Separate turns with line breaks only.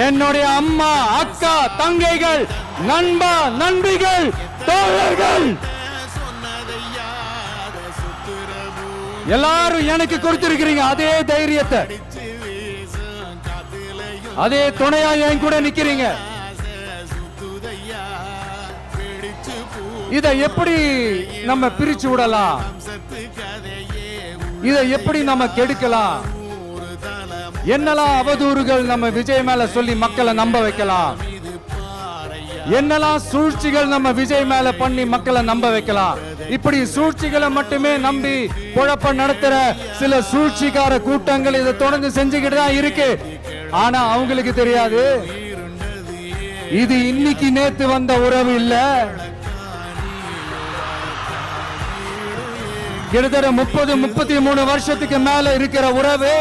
என்னுடைய அம்மா, அக்கா, தங்கைகள், நண்பா, நண்பிகள், தோழர்கள் எல்லாரும் எனக்கு கொடுத்திருக்கிறீங்க அதே தைரியத்தை, அதே துணையா என் கூட நிக்கிறீங்க. இதை எப்படி நம்ம பிரிச்சு விடலாம்? இதை எப்படி நம்ம கெடுக்கலாம்? என்னெல்லாம் அவதூறுகள் நம்ம விஜய் மேல சொல்லி மக்களை நம்ப வைக்கலாம்? என்னெல்லாம் சூழ்ச்சிகள் நம்ம விஜய் மேல பண்ணி மக்களை நம்ப வைக்கலாம்? இப்படி சூழ்ச்சிகளை மட்டுமே நம்பி குழப்பம் நடத்துற சில சூழ்ச்சிக்கார கூட்டங்கள் இதை தொடர்ந்து செஞ்சுக்கிட்டு தான் இருக்கு. ஆனா அவங்களுக்கு தெரியாது, இது இன்னைக்கு நேத்து வந்த உறவு இல்ல. கிட்டத்தட்ட 30-33 வருஷத்துக்கு மேல இருக்கிற உறவு.